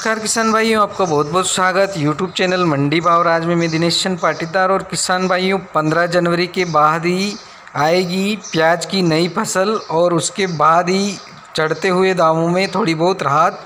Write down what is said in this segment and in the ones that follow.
नमस्कार किसान भाइयों, आपका बहुत बहुत स्वागत यूट्यूब चैनल मंडी भाव राज में। मैं दिनेश चंद पाटीदार। और किसान भाइयों, 15 जनवरी के बाद ही आएगी प्याज की नई फसल और उसके बाद ही चढ़ते हुए दामों में थोड़ी बहुत राहत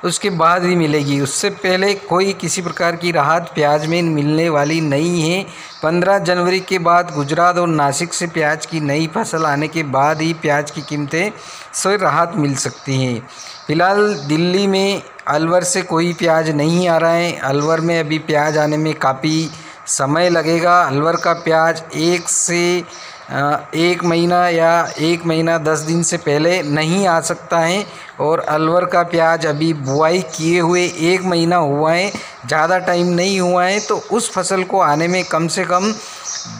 उसके बाद ही मिलेगी। उससे पहले कोई किसी प्रकार की राहत प्याज में मिलने वाली नहीं है। 15 जनवरी के बाद गुजरात और नासिक से प्याज की नई फसल आने के बाद ही प्याज की कीमतें से राहत मिल सकती हैं। फिलहाल दिल्ली में अलवर से कोई प्याज नहीं आ रहा है। अलवर में अभी प्याज आने में काफ़ी समय लगेगा। अलवर का प्याज एक महीना या 1 महीना 10 दिन से पहले नहीं आ सकता है। और अलवर का प्याज अभी बुआई किए हुए 1 महीना हुआ है, ज़्यादा टाइम नहीं हुआ है। तो उस फसल को आने में कम से कम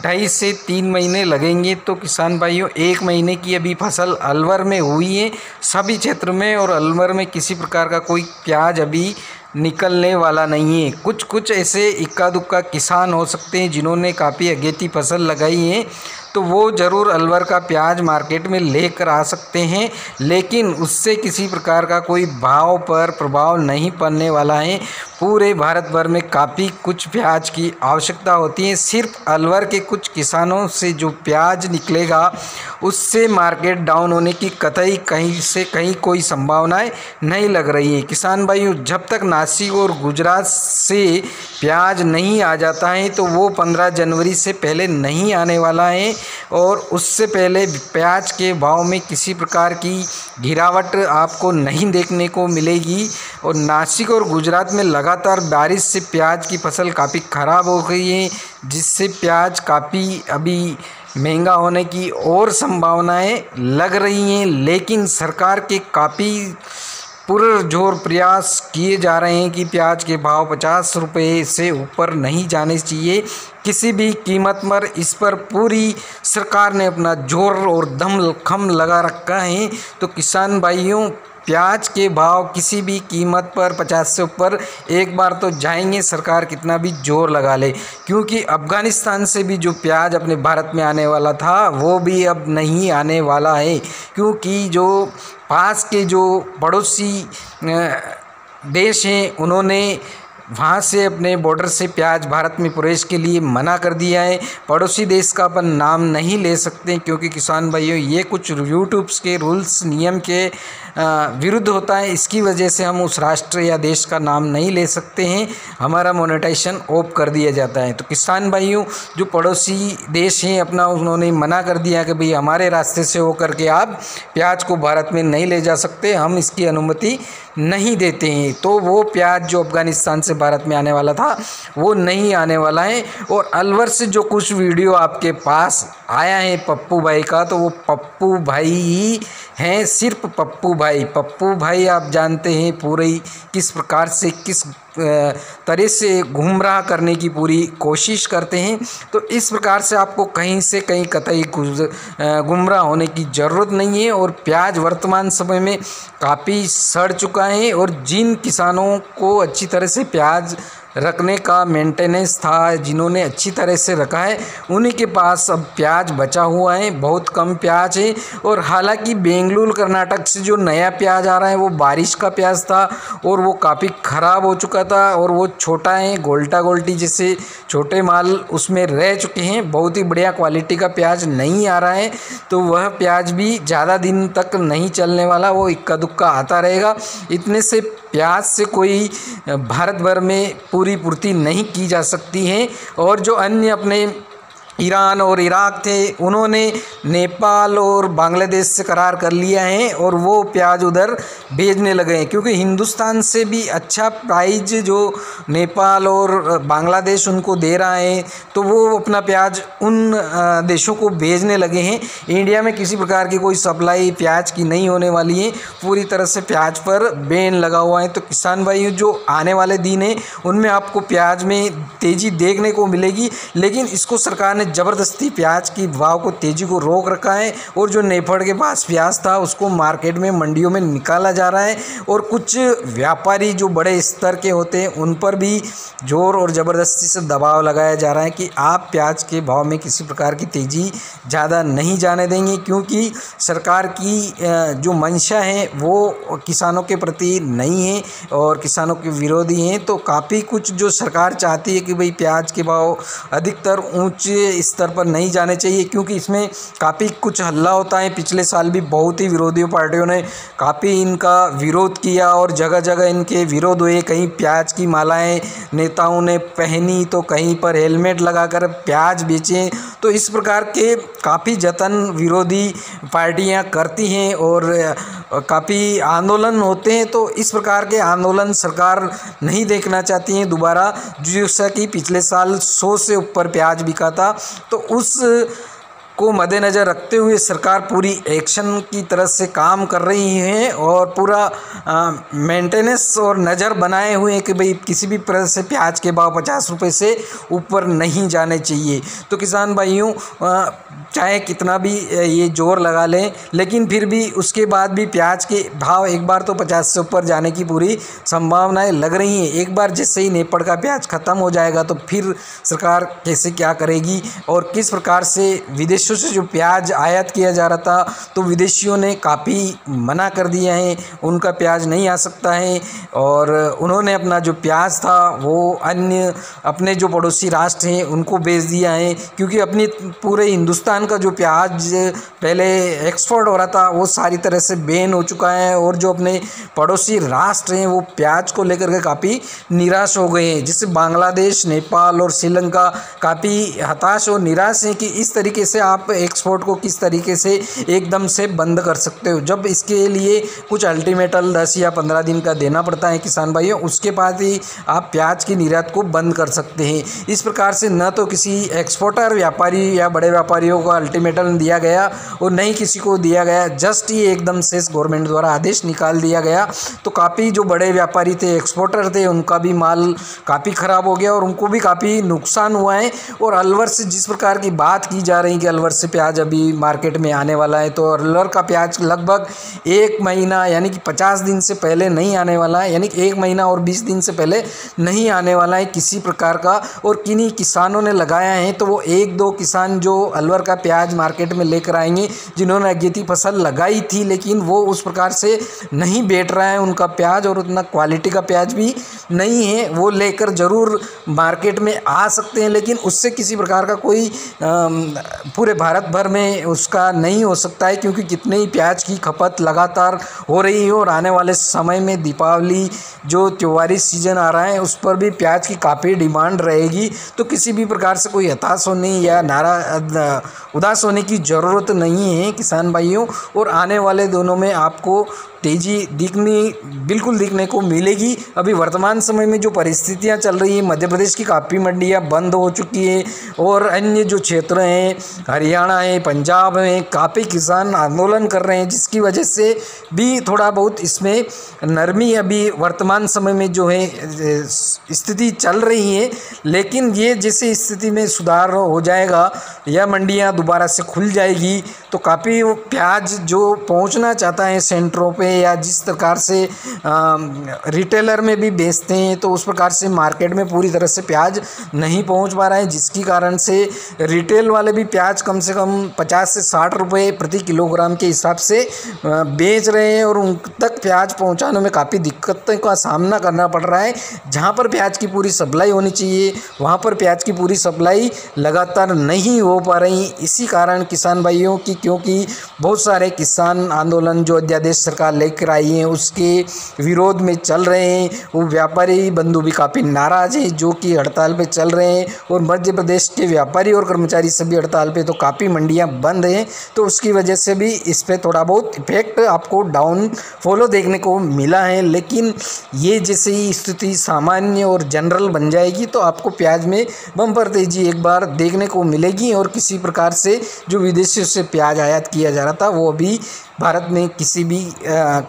2.5 से 3 महीने लगेंगे। तो किसान भाइयों, 1 महीने की अभी फसल अलवर में हुई है सभी क्षेत्र में, और अलवर में किसी प्रकार का कोई प्याज अभी निकलने वाला नहीं है। कुछ ऐसे इक्का दुक्का किसान हो सकते हैं जिन्होंने काफ़ी अगेती फसल लगाई है, तो वो ज़रूर अलवर का प्याज मार्केट में लेकर आ सकते हैं, लेकिन उससे किसी प्रकार का कोई भाव पर प्रभाव नहीं पड़ने वाला है। पूरे भारत भर में काफ़ी कुछ प्याज की आवश्यकता होती है। सिर्फ अलवर के कुछ किसानों से जो प्याज निकलेगा उससे मार्केट डाउन होने की कतई कहीं से कहीं कोई संभावनाएं नहीं लग रही है। किसान भाइयों, जब तक नासिक और गुजरात से प्याज नहीं आ जाता है तो वो 15 जनवरी से पहले नहीं आने वाला है, और उससे पहले प्याज के भाव में किसी प्रकार की गिरावट आपको नहीं देखने को मिलेगी। और नासिक और गुजरात में लगातार बारिश से प्याज की फसल काफ़ी ख़राब हो गई है, जिससे प्याज काफ़ी अभी महंगा होने की और संभावनाएं लग रही हैं। लेकिन सरकार के काफ़ी पुरजोर प्रयास किए जा रहे हैं कि प्याज के भाव 50 रुपये से ऊपर नहीं जाने चाहिए किसी भी कीमत पर। इस पर पूरी सरकार ने अपना जोर और दम लगा रखा है। तो किसान भाइयों, प्याज के भाव किसी भी कीमत पर 50 से ऊपर एक बार तो जाएंगे, सरकार कितना भी जोर लगा ले। क्योंकि अफ़गानिस्तान से भी जो प्याज अपने भारत में आने वाला था वो भी अब नहीं आने वाला है, क्योंकि जो पास के जो पड़ोसी देश हैं उन्होंने वहाँ से अपने बॉर्डर से प्याज भारत में प्रवेश के लिए मना कर दिया है। पड़ोसी देश का अपन नाम नहीं ले सकते, क्योंकि किसान भाइयों ये कुछ यूट्यूब्स के रूल्स नियम के विरुद्ध होता है। इसकी वजह से हम उस राष्ट्र या देश का नाम नहीं ले सकते हैं, हमारा मोनेटाइजेशन ऑफ कर दिया जाता है। तो किसान भाइयों, जो पड़ोसी देश हैं अपना, उन्होंने मना कर दिया कि भाई हमारे रास्ते से होकर के आप प्याज को भारत में नहीं ले जा सकते, हम इसकी अनुमति नहीं देते हैं। तो वो प्याज जो अफ़गानिस्तान से भारत में आने वाला था वो नहीं आने वाला है। और अलवर से जो कुछ वीडियो आपके पास आया है पप्पू भाई का, तो वो पप्पू भाई ही हैं, सिर्फ पप्पू भाई आप जानते हैं पूरी किस प्रकार से किस तरह से गुमराह करने की पूरी कोशिश करते हैं। तो इस प्रकार से आपको कहीं से कहीं कतई गुमराह होने की ज़रूरत नहीं है। और प्याज वर्तमान समय में काफ़ी सड़ चुका है, और जिन किसानों को अच्छी तरह से प्याज रखने का मेंटेनेंस था, जिन्होंने अच्छी तरह से रखा है, उन्हीं के पास अब प्याज बचा हुआ है, बहुत कम प्याज है। और हालांकि बेंगलुरु कर्नाटक से जो नया प्याज आ रहा है वो बारिश का प्याज था और वो काफ़ी ख़राब हो चुका था, और वो छोटा है, गोल्टी जैसे छोटे माल उसमें रह चुके हैं, बहुत ही बढ़िया क्वालिटी का प्याज नहीं आ रहा है। तो वह प्याज भी ज़्यादा दिन तक नहीं चलने वाला, वो इक्का दुक्का आता रहेगा। इतने से प्याज से कोई भारत भर में पूरी पूर्ति नहीं की जा सकती है। और जो अन्य अपने ईरान और इराक थे, उन्होंने नेपाल और बांग्लादेश से करार कर लिया है और वो प्याज उधर भेजने लगे हैं, क्योंकि हिंदुस्तान से भी अच्छा प्राइस जो नेपाल और बांग्लादेश उनको दे रहा है, तो वो अपना प्याज उन देशों को भेजने लगे हैं। इंडिया में किसी प्रकार की कोई सप्लाई प्याज की नहीं होने वाली है, पूरी तरह से प्याज पर बैन लगा हुआ है। तो किसान भाइयों, जो आने वाले दिन हैं उनमें आपको प्याज में तेज़ी देखने को मिलेगी, लेकिन इसको सरकार ने ज़बरदस्ती प्याज की भाव को तेज़ी को रोक रखा है और जो नेफेड के पास प्याज था उसको मार्केट में मंडियों में निकाला जा रहा है और कुछ व्यापारी जो बड़े स्तर के होते हैं उन पर भी जोर और ज़बरदस्ती से दबाव लगाया जा रहा है कि आप प्याज के भाव में किसी प्रकार की तेज़ी ज़्यादा नहीं जाने देंगे, क्योंकि सरकार की जो मंशा है वो किसानों के प्रति नहीं है और किसानों के विरोधी हैं। तो काफ़ी कुछ जो सरकार चाहती है कि भाई प्याज के भाव अधिकतर ऊंचे स्तर पर नहीं जाने चाहिए, क्योंकि इसमें काफ़ी कुछ हल्ला होता है। पिछले साल भी बहुत ही विरोधी पार्टियों ने काफ़ी इनका विरोध किया और जगह जगह इनके विरोध हुए। कहीं प्याज की मालाएं नेताओं ने पहनी तो कहीं पर हेलमेट लगाकर प्याज बेचे। तो इस प्रकार के काफ़ी जतन विरोधी पार्टियां करती हैं और काफ़ी आंदोलन होते हैं। तो इस प्रकार के आंदोलन सरकार नहीं देखना चाहती है दोबारा, जैसा कि पिछले साल 100 से ऊपर प्याज बिका था। तो उस को मद्देनज़र रखते हुए सरकार पूरी एक्शन की तरह से काम कर रही है और पूरा मेंटेनेंस और नज़र बनाए हुए हैं कि भाई किसी भी तरह से प्याज के भाव 50 रुपये से ऊपर नहीं जाने चाहिए। तो किसान भाइयों, चाहे कितना भी ये जोर लगा लें, लेकिन फिर भी उसके बाद भी प्याज के भाव एक बार तो 50 से ऊपर जाने की पूरी संभावनाएं लग रही हैं। एक बार जैसे ही नेफेड का प्याज ख़त्म हो जाएगा तो फिर सरकार कैसे क्या करेगी और किस प्रकार से विदेशों से जो प्याज आयात किया जा रहा था तो विदेशियों ने काफ़ी मना कर दिया है, उनका प्याज नहीं आ सकता है और उन्होंने अपना जो प्याज था वो अन्य अपने जो पड़ोसी राष्ट्र हैं उनको बेच दिया है, क्योंकि अपनी पूरे हिंदुस्तान का जो प्याज पहले एक्सपोर्ट हो रहा था वो सारी तरह से बैन हो चुका है और जो अपने पड़ोसी राष्ट्र हैं वो प्याज को लेकर के काफ़ी निराश हो गए हैं। जैसे बांग्लादेश, नेपाल और श्रीलंका काफ़ी हताश और निराश हैं कि इस तरीके से आप एक्सपोर्ट को किस तरीके से एकदम से बंद कर सकते हो, जब इसके लिए कुछ अल्टीमेटम 10 या 15 दिन का देना पड़ता है किसान भाइयों, उसके बाद ही आप प्याज की निर्यात को बंद कर सकते हैं। इस प्रकार से न तो किसी एक्सपोर्टर व्यापारी या बड़े व्यापारियों को अल्टीमेटम दिया गया और नहीं किसी को दिया गया, जस्ट ही एकदम से गवर्नमेंट द्वारा आदेश निकाल दिया गया। तो काफ़ी जो बड़े व्यापारी थे, एक्सपोर्टर थे, उनका भी माल काफ़ी ख़राब हो गया और उनको भी काफ़ी नुकसान हुआ है। और अलवर से जिस प्रकार की बात की जा रही है कि अलवर से प्याज अभी मार्केट में आने वाला है, तो अलवर का प्याज लगभग 1 महीना यानी कि 50 दिन से पहले नहीं आने वाला है, यानी कि 1 महीना और 20 दिन से पहले नहीं आने वाला है किसी प्रकार का। और किन्हीं किसानों ने लगाया है तो वो 1-2 किसान जो अलवर का प्याज मार्केट में लेकर आएंगे जिन्होंने अगेती फसल लगाई थी, लेकिन वो उस प्रकार से नहीं बेच रहा है उनका प्याज और उतना क्वालिटी का प्याज भी नहीं है, वो लेकर ज़रूर मार्केट में आ सकते हैं, लेकिन उससे किसी प्रकार का कोई पूरे भारत भर में उसका नहीं हो सकता है, क्योंकि कितने ही प्याज की खपत लगातार हो रही है और आने वाले समय में दीपावली जो त्योहारी सीज़न आ रहा है उस पर भी प्याज की काफ़ी डिमांड रहेगी। तो किसी भी प्रकार से कोई हताश होने या उदास होने की ज़रूरत नहीं है किसान भाइयों। और आने वाले दिनों में आपको तेज़ी बिल्कुल दिखने को मिलेगी। अभी वर्तमान समय में जो परिस्थितियां चल रही हैं, मध्य प्रदेश की काफ़ी मंडियां बंद हो चुकी हैं और अन्य जो क्षेत्र हैं, हरियाणा है, पंजाब है, काफ़ी किसान आंदोलन कर रहे हैं, जिसकी वजह से भी थोड़ा बहुत इसमें नरमी अभी वर्तमान समय में जो है स्थिति चल रही है। लेकिन ये जैसे स्थिति में सुधार हो जाएगा या मंडियां दोबारा से खुल जाएगी तो काफ़ी प्याज जो पहुंचना चाहता है सेंटरों पे या जिस प्रकार से रिटेलर में भी बेचते हैं तो उस प्रकार से मार्केट में पूरी तरह से प्याज नहीं पहुंच पा रहा है, जिसकी कारण से रिटेल वाले भी प्याज कम से कम 50 से 60 रुपये प्रति किलोग्राम के हिसाब से बेच रहे हैं और उन तक प्याज पहुंचाने में काफ़ी दिक्कतों का सामना करना पड़ रहा है। जहां पर प्याज की पूरी सप्लाई होनी चाहिए वहां पर प्याज की पूरी सप्लाई लगातार नहीं हो पा रही। इसी कारण किसान भाइयों की, क्योंकि बहुत सारे किसान आंदोलन जो अध्यादेश सरकार लेकर आई है उसके विरोध में चल रहे हैं, वो व्यापारी बंधु भी काफ़ी नाराज़ हैं जो कि हड़ताल पे चल रहे हैं और मध्य प्रदेश के व्यापारी और कर्मचारी सभी हड़ताल पे, तो काफ़ी मंडियां बंद हैं। तो उसकी वजह से भी इस पर थोड़ा बहुत इफेक्ट आपको डाउन फॉलो देखने को मिला है। लेकिन ये जैसे ही स्थिति सामान्य और जनरल बन जाएगी तो आपको प्याज में बम्पर तेजी एक बार देखने को मिलेगी और किसी प्रकार से जो विदेशों से प्याज आयात किया जा रहा था वो अभी भारत में किसी भी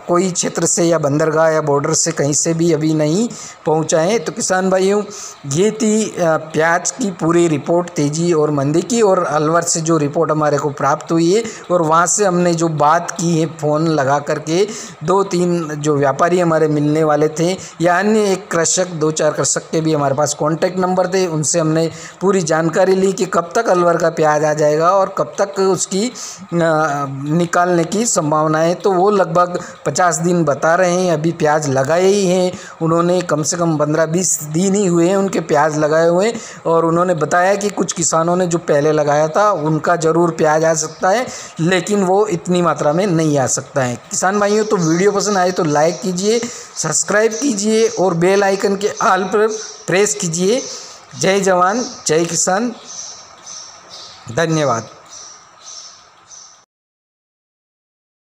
कोई क्षेत्र से या बंदरगाह या बॉर्डर से कहीं से भी अभी नहीं पहुंचा है। तो किसान भाइयों, ये थी प्याज की पूरी रिपोर्ट तेज़ी और मंदी की, और अलवर से जो रिपोर्ट हमारे को प्राप्त हुई है और वहाँ से हमने जो बात की है फ़ोन लगा करके 2-3 जो व्यापारी हमारे मिलने वाले थे या अन्य एक कृषक 2-4 कृषक के भी हमारे पास कॉन्टैक्ट नंबर थे, उनसे हमने पूरी जानकारी ली कि कब तक अलवर का प्याज आ जाएगा और कब तक उसकी निकालने की संभावना है। तो वो लगभग 50 दिन बता रहे हैं। अभी प्याज लगाए ही हैं उन्होंने, कम से कम 15-20 दिन ही हुए हैं उनके प्याज लगाए हुए, और उन्होंने बताया कि कुछ किसानों ने जो पहले लगाया था उनका ज़रूर प्याज आ सकता है, लेकिन वो इतनी मात्रा में नहीं आ सकता है। किसान भाइयों, तो वीडियो पसंद आए तो लाइक कीजिए, सब्सक्राइब कीजिए और बेल आइकन के ऑल पर प्रेस कीजिए। जय जवान जय किसान, धन्यवाद।